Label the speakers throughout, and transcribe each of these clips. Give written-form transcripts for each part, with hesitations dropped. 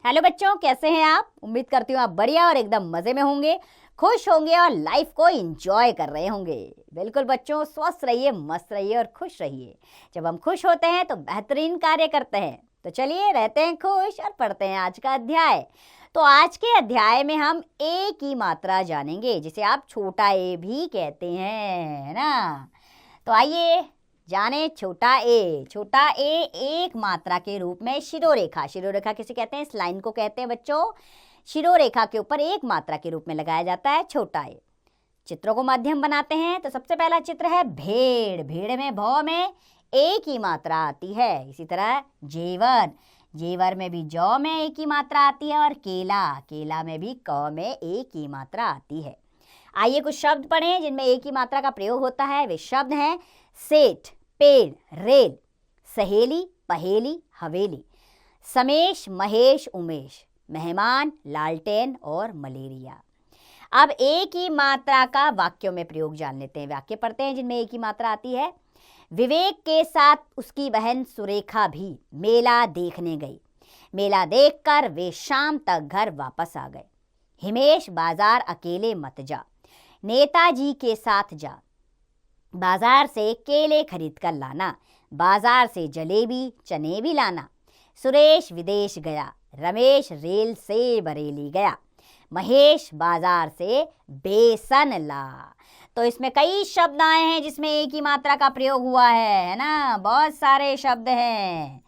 Speaker 1: Hello बच्चों, कैसे हैं आप? उम्मीद करती हूँ आप बढ़िया और एकदम मजे में होंगे, खुश होंगे और लाइफ को एंजॉय कर रहे होंगे। बिल्कुल बच्चों, स्वस्थ रहिए, मस्त रहिए और खुश रहिए। जब हम खुश होते हैं तो बेहतरीन कार्य करते हैं। तो चलिए रहते हैं खुश और पढ़ते हैं आज का अध्याय। तो आज के अध्याय में हम ए की मात्रा जानेंगे, जिसे आप छोटा ए भी कहते हैं, है ना। तो आइए जाने छोटा ए। छोटा ए एक मात्रा के रूप में शिरोरेखा, शिरोरेखा किसे कहते हैं? इस लाइन को कहते हैं बच्चों शिरोरेखा के ऊपर एक मात्रा के रूप में लगाया जाता है छोटा ए। चित्रों को माध्यम बनाते हैं। तो सबसे पहला चित्र है भेड़। भेड़ में भौ में ए की मात्रा आती है। इसी तरह जेवर, जेवर में भी जौ में ए की मात्रा आती है और केला, केला में भी क में ए की मात्रा आती है। आइए कुछ शब्द पढ़ें जिनमें ए की मात्रा का प्रयोग होता है। वे शब्द हैं सेठ, पेड़, रेल, सहेली, पहेली, हवेली, समेश, महेश, उमेश, मेहमान, लालटेन और मलेरिया। अब ए की मात्रा का वाक्यों में प्रयोग जान लेते हैं। वाक्य पढ़ते हैं जिनमें ए की मात्रा आती है। विवेक के साथ उसकी बहन सुरेखा भी मेला देखने गई। मेला देखकर वे शाम तक घर वापस आ गए। हिमेश, बाजार अकेले मत जा। नेताजी के साथ जा। बाजार से केले खरीद कर लाना। बाजार से जलेबी, चने भी लाना। सुरेश विदेश गया। रमेश रेल से बरेली गया। महेश बाजार से बेसन ला। तो इसमें कई शब्द आए हैं जिसमें ए की मात्रा का प्रयोग हुआ है ना। बहुत सारे शब्द हैं।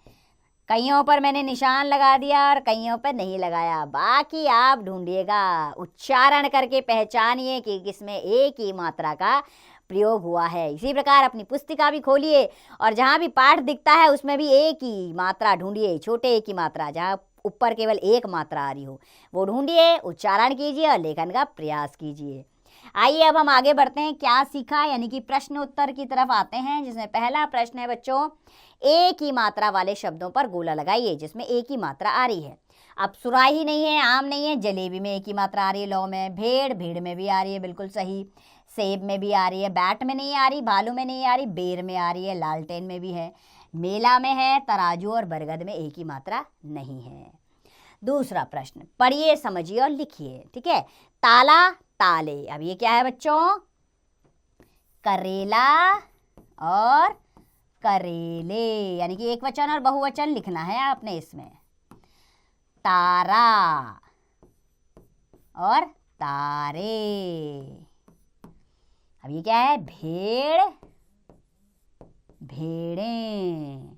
Speaker 1: कईयों पर मैंने निशान लगा दिया और कईयों पर नहीं लगाया। बाकी आप ढूंढिएगा, उच्चारण करके पहचानिए कि किसमें ए की मात्रा का प्रयोग हुआ है। इसी प्रकार अपनी पुस्तिका भी खोलिए और जहाँ भी पाठ दिखता है उसमें भी ए की मात्रा ढूंढिए। छोटे ए की मात्रा, जहाँ ऊपर केवल एक मात्रा आ रही हो वो ढूंढिए, उच्चारण कीजिए और लेखन का प्रयास कीजिए। आइए अब हम आगे बढ़ते हैं। क्या सीखा यानी कि प्रश्न उत्तर की तरफ आते हैं, जिसमें पहला प्रश्न है बच्चों ए की मात्रा वाले शब्दों पर गोला लगाइए जिसमें ए की मात्रा आ रही है। अब सुराही नहीं है, आम नहीं है, जलेबी में ए की मात्रा आ रही है, लौ में, भेड़, भेड़ में भी आ रही है, बिल्कुल सही, सेब में भी आ रही है, बैट में नहीं आ रही, भालू में नहीं आ रही, बेर में आ रही है, लालटेन में भी है, मेला में है, तराजू और बरगद में ए की मात्रा नहीं है। दूसरा प्रश्न पढ़िए, समझिए और लिखिए, ठीक है। ताला, ताले। अब ये क्या है बच्चों? करेला और करेले, यानी कि एक वचन और बहुवचन लिखना है आपने इसमें। तारा और तारे। अब ये क्या है? भेड़, भेड़ें,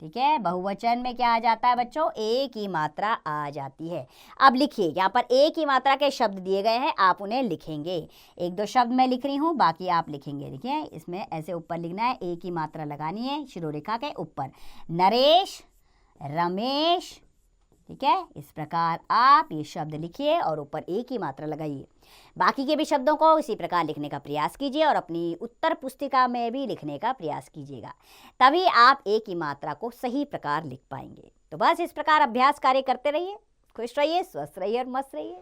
Speaker 1: ठीक है। बहुवचन में क्या आ जाता है बच्चों? ए की मात्रा आ जाती है। अब लिखिए, यहाँ पर ए की मात्रा के शब्द दिए गए हैं, आप उन्हें लिखेंगे। एक दो शब्द मैं लिख रही हूँ, बाकी आप लिखेंगे। देखिए इसमें ऐसे ऊपर लिखना है, ए की मात्रा लगानी है शिरोरेखा के ऊपर। नरेश, रमेश, ठीक है। इस प्रकार आप ये शब्द लिखिए और ऊपर ए की मात्रा लगाइए। बाकी के भी शब्दों को इसी प्रकार लिखने का प्रयास कीजिए और अपनी उत्तर पुस्तिका में भी लिखने का प्रयास कीजिएगा, तभी आप ए की मात्रा को सही प्रकार लिख पाएंगे। तो बस इस प्रकार अभ्यास कार्य करते रहिए, खुश रहिए, स्वस्थ रहिए और मस्त रहिए।